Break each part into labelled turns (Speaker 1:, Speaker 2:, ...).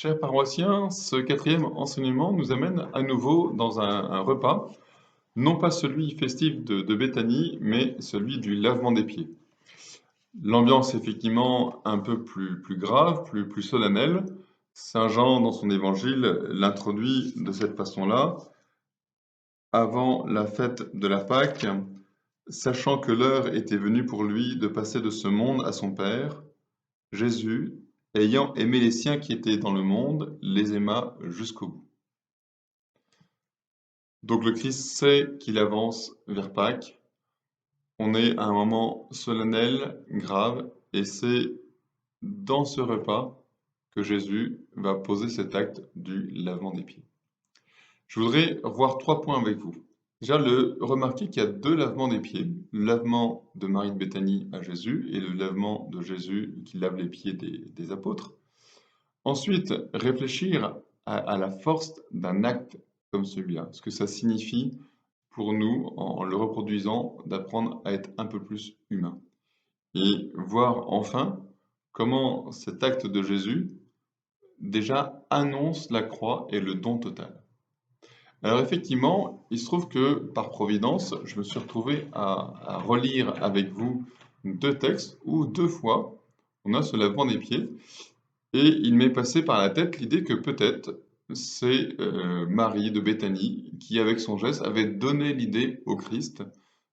Speaker 1: Chers paroissiens, ce quatrième enseignement nous amène à nouveau dans un repas, non pas celui festif de Béthanie, mais celui du lavement des pieds. L'ambiance est effectivement un peu plus grave, plus solennelle. Saint Jean, dans son évangile, l'introduit de cette façon-là. Avant la fête de la Pâque, sachant que l'heure était venue pour lui de passer de ce monde à son Père, Jésus, ayant aimé les siens qui étaient dans le monde, les aima jusqu'au bout. Donc le Christ sait qu'il avance vers Pâques. On est à un moment solennel, grave, et c'est dans ce repas que Jésus va poser cet acte du lavement des pieds. Je voudrais voir 3 points avec vous. Déjà, remarquez qu'il y a 2 lavements des pieds. Le lavement de Marie de Béthanie à Jésus et le lavement de Jésus qui lave les pieds des apôtres. Ensuite, réfléchir à la force d'un acte comme celui-là, ce que ça signifie pour nous, en le reproduisant, d'apprendre à être un peu plus humain. Et voir enfin comment cet acte de Jésus déjà annonce la croix et le don total. Alors effectivement, il se trouve que par providence, je me suis retrouvé à relire avec vous 2 textes où 2 fois on a ce lavement des pieds. Et il m'est passé par la tête l'idée que peut-être c'est Marie de Béthanie qui, avec son geste, avait donné l'idée au Christ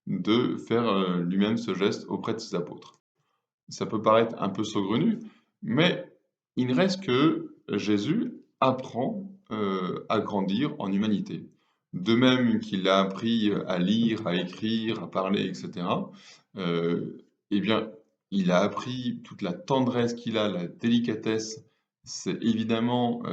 Speaker 1: de faire lui-même ce geste auprès de ses apôtres. Ça peut paraître un peu saugrenu, mais il reste que Jésus apprend à grandir en humanité. De même qu'il a appris à lire, à écrire, à parler, etc., eh bien, il a appris toute la tendresse qu'il a, la délicatesse. C'est évidemment,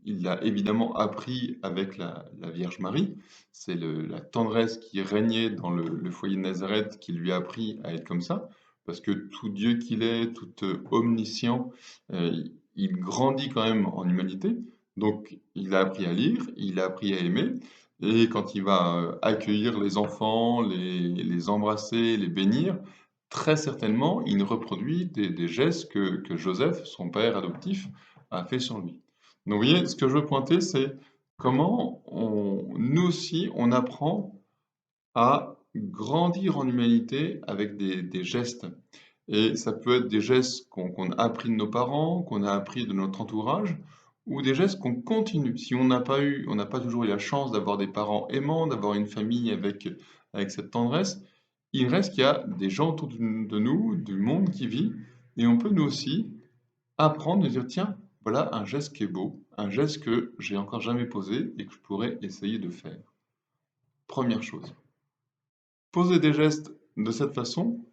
Speaker 1: il l'a évidemment appris avec la Vierge Marie. C'est la tendresse qui régnait dans le foyer de Nazareth qui lui a appris à être comme ça parce que tout Dieu qu'il est, tout omniscient, il grandit quand même en humanité. Donc, il a appris à lire, il a appris à aimer, et quand il va accueillir les enfants, les embrasser, les bénir, très certainement, il reproduit des gestes que Joseph, son père adoptif, a fait sur lui. Donc, vous voyez, ce que je veux pointer, c'est comment nous aussi, on apprend à grandir en humanité avec des gestes. Et ça peut être des gestes qu'on a appris de nos parents, qu'on a appris de notre entourage, ou des gestes qu'on continue. Si on n'a pas toujours eu la chance d'avoir des parents aimants, d'avoir une famille avec cette tendresse, il reste qu'il y a des gens autour de nous, du monde qui vit, et on peut nous aussi apprendre de dire, tiens, voilà un geste qui est beau, un geste que j'ai encore jamais posé et que je pourrais essayer de faire. Première chose. Poser des gestes de cette façon,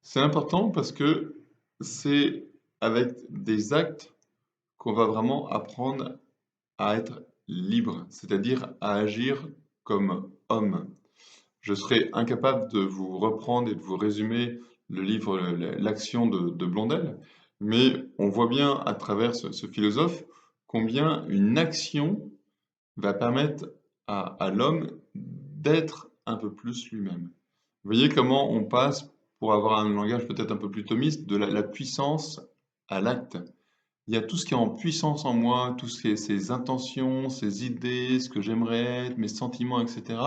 Speaker 1: c'est important parce que c'est avec des actes qu'on va vraiment apprendre à être libre, c'est-à-dire à agir comme homme. Je serais incapable de vous reprendre et de vous résumer le livre L'action de Blondel, mais on voit bien à travers ce philosophe combien une action va permettre à l'homme d'être un peu plus lui-même. Vous voyez comment on passe, pour avoir un langage peut-être un peu plus thomiste, de la puissance à l'acte. Il y a tout ce qui est en puissance en moi, tout ce qui est ces intentions, ces idées, ce que j'aimerais être, mes sentiments, etc.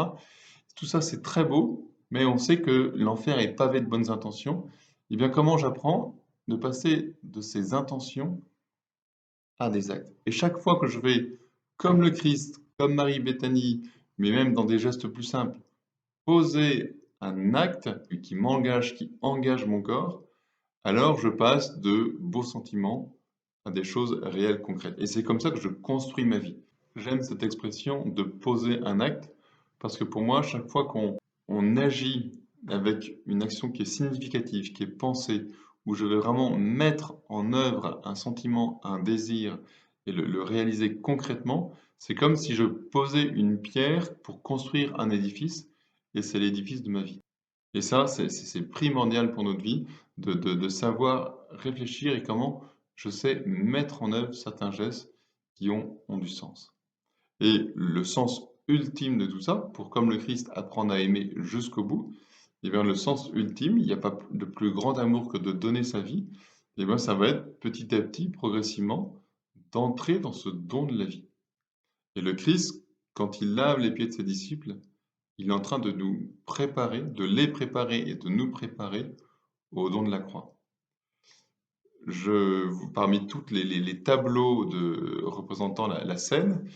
Speaker 1: Tout ça, c'est très beau, mais on sait que l'enfer est pavé de bonnes intentions. Et bien, comment j'apprends de passer de ces intentions à des actes? Et chaque fois que je vais, comme le Christ, comme Marie Béthanie, mais même dans des gestes plus simples, poser un acte qui m'engage, qui engage mon corps, alors je passe de beaux sentiments à des choses réelles, concrètes. Et c'est comme ça que je construis ma vie. J'aime cette expression de poser un acte parce que pour moi, chaque fois qu'on agit avec une action qui est significative, qui est pensée, où je vais vraiment mettre en œuvre un sentiment, un désir et le réaliser concrètement, c'est comme si je posais une pierre pour construire un édifice et c'est l'édifice de ma vie. Et ça, c'est primordial pour notre vie de savoir réfléchir et comment je sais mettre en œuvre certains gestes qui ont du sens. Et le sens ultime de tout ça, pour comme le Christ apprendre à aimer jusqu'au bout, et bien le sens ultime, il n'y a pas de plus grand amour que de donner sa vie, et bien ça va être petit à petit, progressivement, d'entrer dans ce don de la vie. Et le Christ, quand il lave les pieds de ses disciples, il est en train de nous préparer, de les préparer et de nous préparer au don de la croix. Parmi tous les tableaux représentant la scène,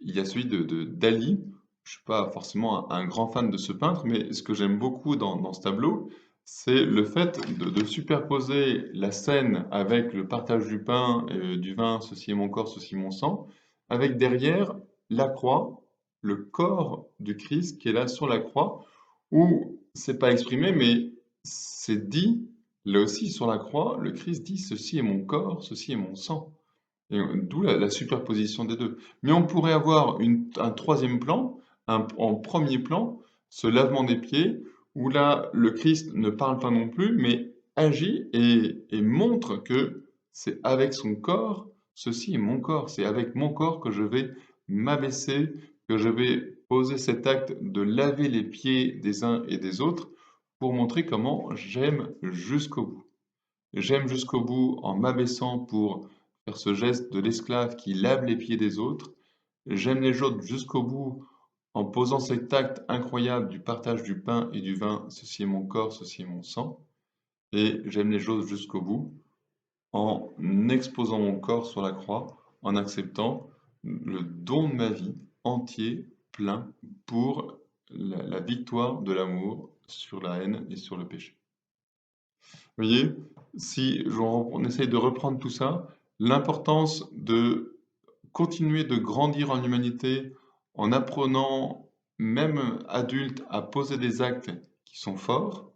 Speaker 1: il y a celui de Dali. Je ne suis pas forcément un grand fan de ce peintre, mais ce que j'aime beaucoup dans ce tableau, c'est le fait de superposer la scène avec le partage du pain et du vin, ceci est mon corps, ceci est mon sang, avec derrière la croix, le corps du Christ qui est là sur la croix, où c'est pas exprimé, mais c'est dit, là aussi sur la croix, le Christ dit, ceci est mon corps, ceci est mon sang. Et d'où la superposition des deux. Mais on pourrait avoir un troisième plan, en premier plan, ce lavement des pieds, où là, le Christ ne parle pas non plus, mais agit et montre que c'est avec son corps, ceci est mon corps, c'est avec mon corps que je vais m'abaisser, que je vais poser cet acte de laver les pieds des uns et des autres pour montrer comment j'aime jusqu'au bout. J'aime jusqu'au bout en m'abaissant pour faire ce geste de l'esclave qui lave les pieds des autres. J'aime les autres jusqu'au bout en posant cet acte incroyable du partage du pain et du vin. Ceci est mon corps, ceci est mon sang. Et j'aime les autres jusqu'au bout en exposant mon corps sur la croix, en acceptant le don de ma vie entier, plein, pour la victoire de l'amour sur la haine et sur le péché. Vous voyez, si on essaye de reprendre tout ça, l'importance de continuer de grandir en humanité en apprenant, même adulte, à poser des actes qui sont forts,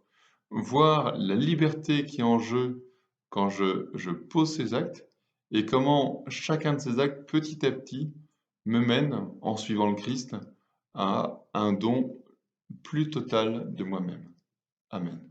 Speaker 1: voir la liberté qui est en jeu quand je pose ces actes, et comment chacun de ces actes, petit à petit, me mène, en suivant le Christ, à un don plus total de moi-même. Amen.